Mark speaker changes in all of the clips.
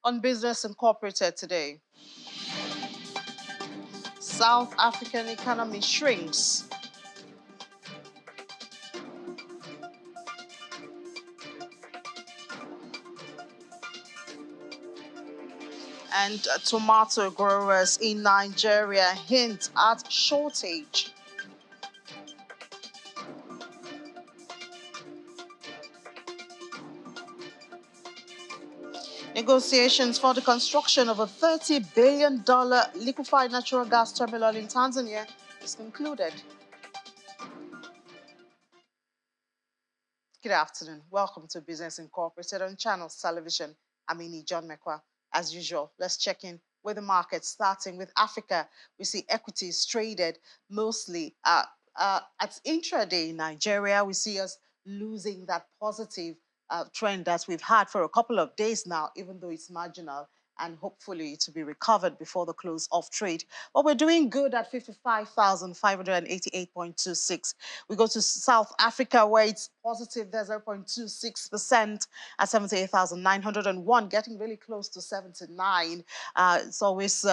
Speaker 1: On Business Incorporated today, South African economy shrinks. And tomato growers in Nigeria hint at shortage. Negotiations for the construction of a $30 billion liquefied natural gas terminal in Tanzania is concluded. Good afternoon. Welcome to Business Incorporated on Channels Television. I'm Ini John Mekwa. As usual, let's check in with the markets, starting with Africa. We see equities traded mostly at intraday in Nigeria. We see us losing that positive trend that we've had for a couple of days now, even though it's marginal, and hopefully to be recovered before the close of trade. But we're doing good at 55,588.26. We go to South Africa, where it's positive there, 0.26% at 78,901, getting really close to 79. It's always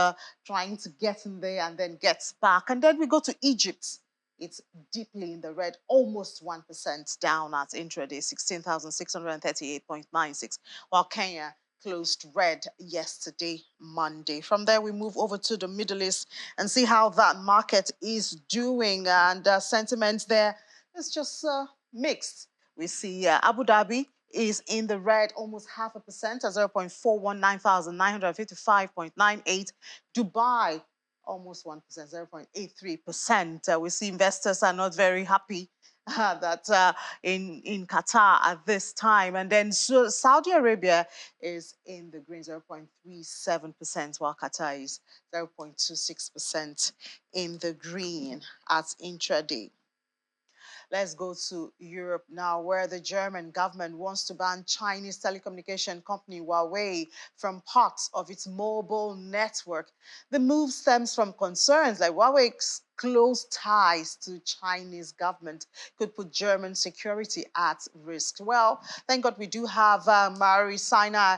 Speaker 1: trying to get in there and then gets back. And then we go to Egypt. It's deeply in the red, almost 1% down at intraday, 16,638.96, while Kenya closed red yesterday, Monday. From there, we move over to the Middle East and see how that market is doing. And sentiment there is just mixed. We see Abu Dhabi is in the red, almost 0.5% at 0.419,955.98. Dubai, almost 1%, 0.83%. We see investors are not very happy that in Qatar at this time. And then Saudi Arabia is in the green, 0.37%, while Qatar is 0.26% in the green at intraday. Let's go to Europe now, where the German government wants to ban Chinese telecommunication company Huawei from parts of its mobile network. The move stems from concerns like Huawei's close ties to Chinese government could put German security at risk. Well, thank God we do have Mari Sinai,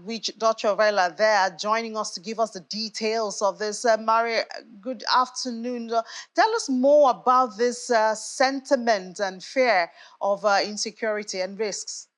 Speaker 1: which Deutsche Welle there, joining us to give us the details of this. Mari, good afternoon. Tell us more about this sentiment and fear of insecurity and risks.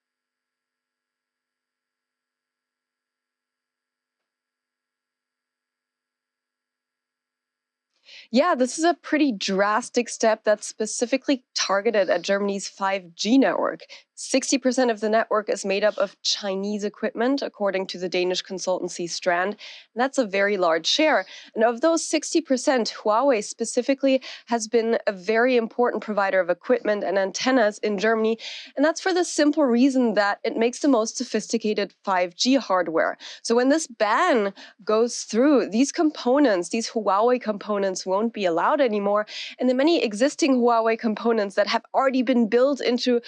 Speaker 2: Yeah, this is a pretty drastic step that's specifically targeted at Germany's 5G network. 60% of the network is made up of Chinese equipment, according to the Danish consultancy Strand. And that's a very large share. And of those 60%, Huawei specifically has been a very important provider of equipment and antennas in Germany. And that's for the simple reason that it makes the most sophisticated 5G hardware. So when this ban goes through, these components, these Huawei components, won't be allowed anymore. And the many existing Huawei components that have already been built into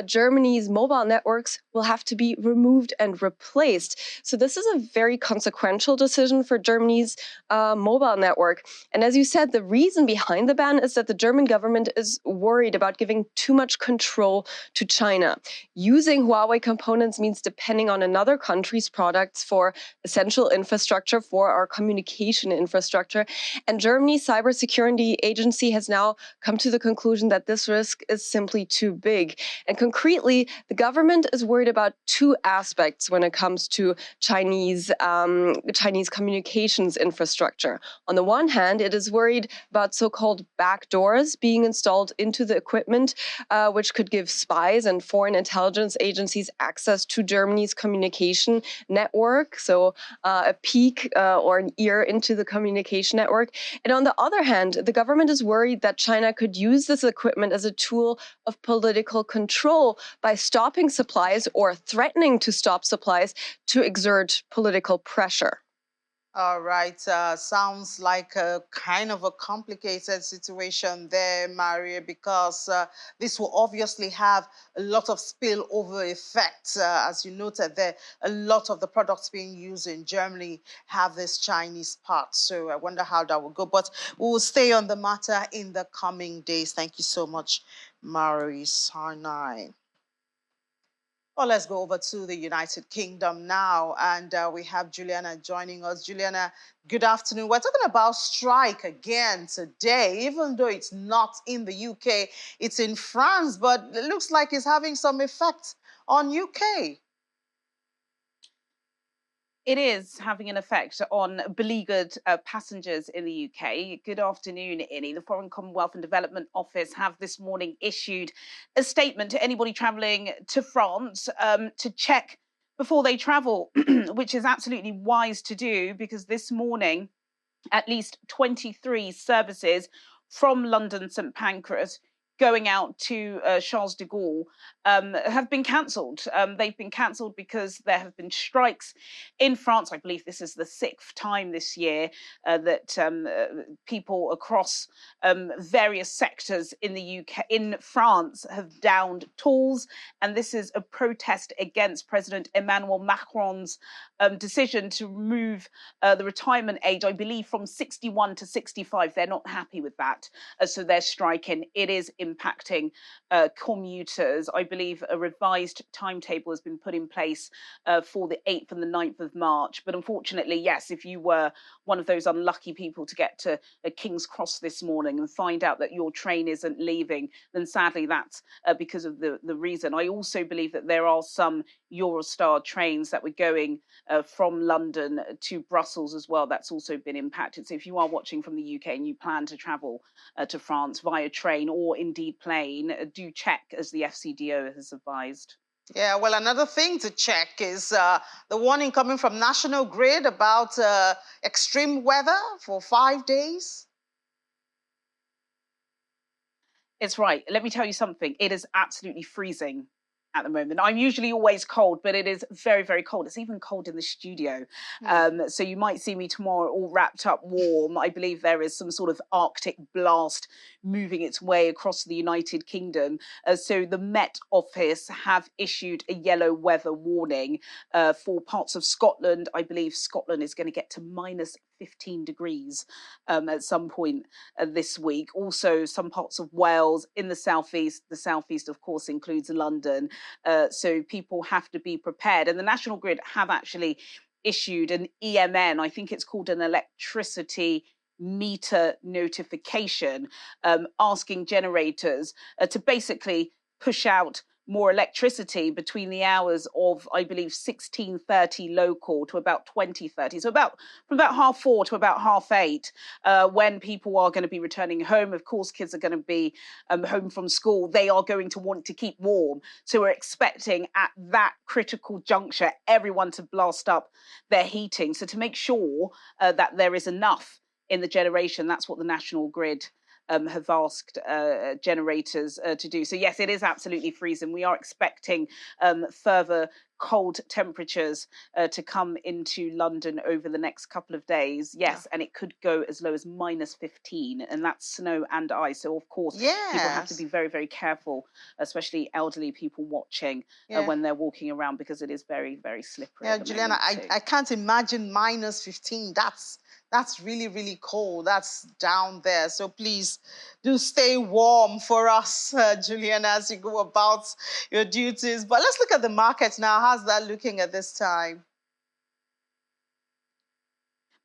Speaker 2: Germany's mobile networks will have to be removed and replaced. So this is a very consequential decision for Germany's mobile network. And as you said, the reason behind the ban is that the German government is worried about giving too much control to China. Using Huawei components means depending on another country's products for essential infrastructure, for our communication infrastructure. And Germany's cybersecurity agency has now come to the conclusion that this risk is simply too big. And concretely, the government is worried about two aspects when it comes to Chinese communications infrastructure. On the one hand, it is worried about so-called backdoors being installed into the equipment, which could give spies and foreign intelligence agencies access to Germany's communication network, so a peek or an ear into the communication network. And on the other hand, the government is worried that China could use this equipment as a tool of political control by stopping supplies or threatening to stop supplies to exert political pressure.
Speaker 1: All right. Sounds like a kind of a complicated situation there, Maria, because this will obviously have a lot of spillover effects. As you noted there, a lot of the products being used in Germany have this Chinese part. So I wonder how that will go. But we will stay on the matter in the coming days. Thank you so much, Mari Sinai. Well, let's go over to the United Kingdom now. And we have Juliana joining us. Juliana, good afternoon. We're talking about strike again today, even though it's not in the UK, it's in France, but it looks like it's having some effect on UK.
Speaker 3: It is having an effect on beleaguered passengers in the UK. Good afternoon, Innie. The Foreign Commonwealth and Development Office have this morning issued a statement to anybody travelling to France to check before they travel, which is absolutely wise to do because this morning at least 23 services from London St Pancras going out to Charles de Gaulle have been cancelled. They've been cancelled because there have been strikes in France. I believe this is the 6th time this year that people across various sectors in the UK, in France, have downed tools. And this is a protest against President Emmanuel Macron's decision to remove the retirement age, I believe, from 61 to 65. They're not happy with that. So they're striking. It is impacting commuters. I believe a revised timetable has been put in place for the 8th and the 9th of March. But unfortunately, yes, if you were one of those unlucky people to get to King's Cross this morning and find out that your train isn't leaving, then sadly that's because of the reason. I also believe that there are some Eurostar trains that were going from London to Brussels as well. That's also been impacted. So if you are watching from the UK and you plan to travel to France via train or indeed plane, do check, as the FCDO has advised.
Speaker 1: Yeah, well, another thing to check is the warning coming from National Grid about extreme weather for 5 days.
Speaker 3: It's right. Let me tell you something. It is absolutely freezing at the moment. I'm usually always cold, but it is very, very cold. It's even cold in the studio. So you might see me tomorrow all wrapped up warm. I believe there is some sort of Arctic blast moving its way across the United Kingdom. So the Met Office have issued a yellow weather warning for parts of Scotland. I believe Scotland is going to get to minus 15 degrees at some point this week. Also, some parts of Wales in the southeast. The southeast, of course, includes London. So people have to be prepared. And the National Grid have actually issued an EMN. I think it's called an electricity meter notification, asking generators to basically push out more electricity between the hours of, I believe, 16:30 local to about 20:30. So from about 4:30 to about 8:30, when people are going to be returning home. Of course, kids are going to be home from school. They are going to want to keep warm. So we're expecting at that critical juncture, everyone to blast up their heating. So to make sure that there is enough in the generation, that's what the National Grid have asked generators to do. So yes, it is absolutely freezing. We are expecting further cold temperatures to come into London over the next couple of days. Yes, and it could go as low as minus 15, and that's snow and ice. So of course, people have to be very, very careful, especially elderly people watching when they're walking around, because it is very, very slippery.
Speaker 1: Yeah, Juliana, I can't imagine minus 15. That's really, really cold. That's down there. So please do stay warm for us, Juliana, as you go about your duties. But let's look at the market now. How's that looking at this time?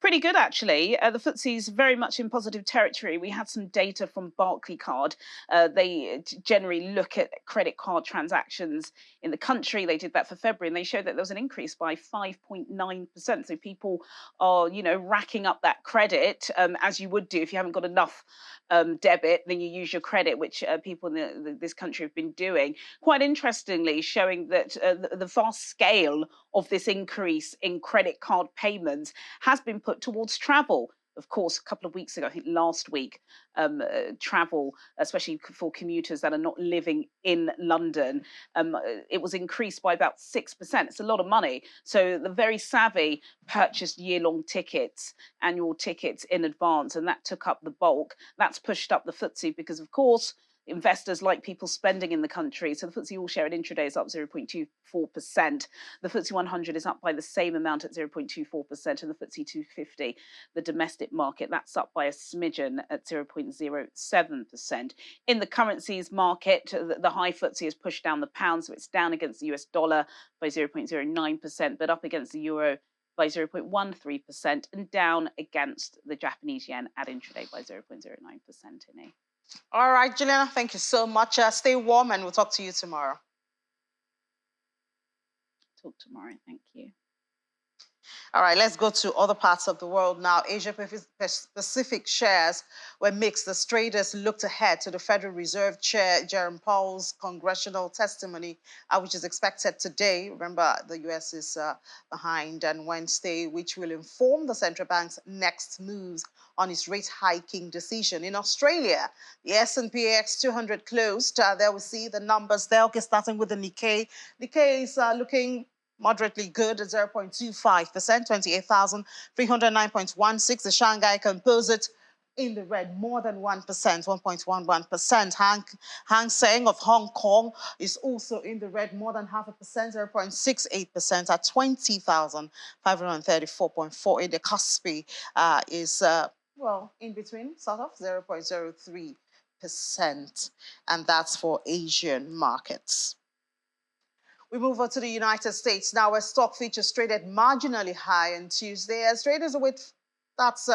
Speaker 3: Pretty good, actually. The FTSE's very much in positive territory. We had some data from Barclaycard. They generally look at credit card transactions in the country. They did that for February, and they showed that there was an increase by 5.9%. So people are, racking up that credit, as you would do if you haven't got enough debit, then you use your credit, which people in this country have been doing. Quite interestingly, showing that the vast scale of this increase in credit card payments has been put towards travel. Of course, a couple of weeks ago, I think last week, travel, especially for commuters that are not living in London, it was increased by about 6%. It's a lot of money. So the very savvy purchased year-long tickets, annual tickets in advance, and that took up the bulk. That's pushed up the FTSE because, of course, investors like people spending in the country. So the FTSE All-Share at intraday is up 0.24%. The FTSE 100 is up by the same amount at 0.24%, and the FTSE 250, the domestic market, that's up by a smidgen at 0.07%. In the currencies market, the high FTSE has pushed down the pound, so it's down against the US dollar by 0.09%, but up against the euro by 0.13%, and down against the Japanese yen at intraday by 0.09% in A.
Speaker 1: All right, Juliana, thank you so much. Stay warm, and we'll talk to you tomorrow.
Speaker 3: Talk tomorrow. Thank you.
Speaker 1: All right, let's go to other parts of the world now. Asia Pacific shares were mixed as traders looked ahead to the Federal Reserve Chair Jerome Powell's congressional testimony, which is expected today. Remember, the U.S. is behind on Wednesday, which will inform the central bank's next moves on its rate hiking decision. In Australia, the S&P AX 200 closed. There we see the numbers there. Okay, starting with the Nikkei. Nikkei is looking moderately good at 0.25%, 28,309.16. The Shanghai Composite in the red, more than 1%, 1.11%. Hang Seng of Hong Kong is also in the red, more than 0.5%, 0.68% at 20,534.48. The Kospi is, well, in between, sort of, 0.03%. And that's for Asian markets. We move on to the United States now, where stock futures traded marginally high on Tuesday as traders await that's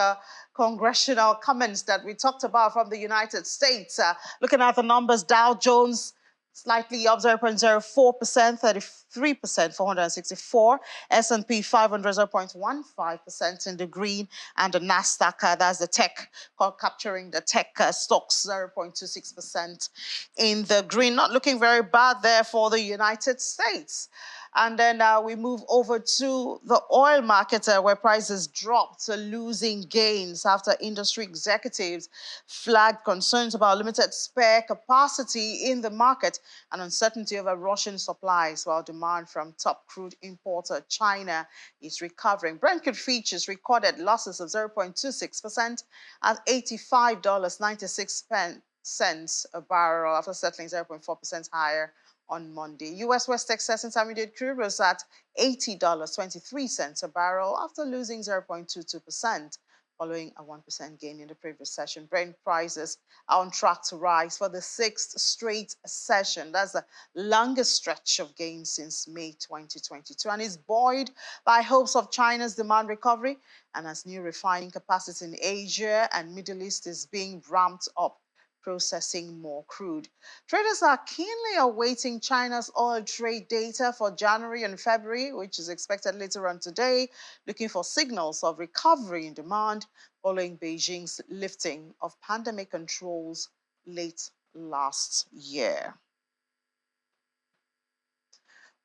Speaker 1: congressional comments that we talked about from the United States. Looking at the numbers, Dow Jones slightly up 0.04%, 33%, 464. S&P 500, 0.15% in the green. And the NASDAQ, that's the tech, capturing the tech stocks, 0.26% in the green. Not looking very bad there for the United States. And then we move over to the oil market where prices dropped, losing gains after industry executives flagged concerns about limited spare capacity in the market and uncertainty over Russian supplies, while demand from top crude importer China is recovering. Brent crude futures recorded losses of 0.26% at $85.96 a barrel after settling 0.4% higher on Monday. U.S. West Texas Intermediate crude was at $80.23 a barrel after losing 0.22%, following a 1% gain in the previous session. Brent prices are on track to rise for the sixth straight session. That's the longest stretch of gains since May 2022, and is buoyed by hopes of China's demand recovery and as new refining capacity in Asia and Middle East is being ramped up, processing more crude. Traders are keenly awaiting China's oil trade data for January and February, which is expected later on today, looking for signals of recovery in demand following Beijing's lifting of pandemic controls late last year.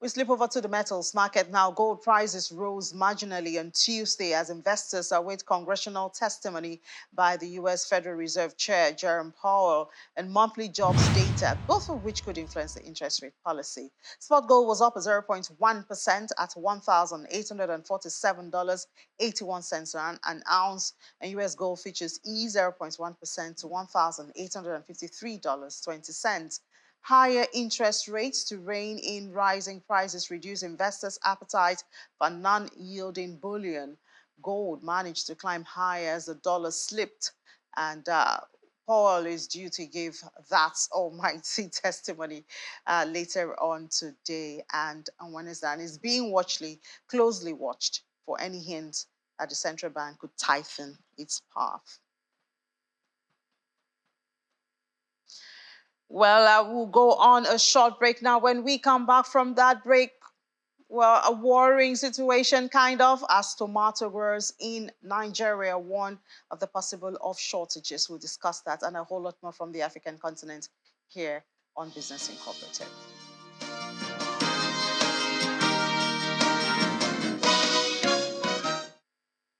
Speaker 1: We slip over to the metals market now. Gold prices rose marginally on Tuesday as investors await congressional testimony by the U.S. Federal Reserve Chair Jerome Powell and monthly jobs data, both of which could influence the interest rate policy. Spot gold was up 0.1% at $1,847.81 an ounce, and U.S. gold futures eased 0.1% to $1,853.20. Higher interest rates to rein in rising prices reduce investors' appetite for non-yielding bullion. Gold managed to climb higher as the dollar slipped, and Powell is due to give that almighty testimony later on today and on Wednesday, and is being closely watched for any hint that the central bank could tighten its path. Well, we'll go on a short break now. When we come back from that break, well, a worrying situation, kind of, as tomato growers in Nigeria warn of the possible of shortages. We'll discuss that and a whole lot more from the African continent here on Business Incorporated.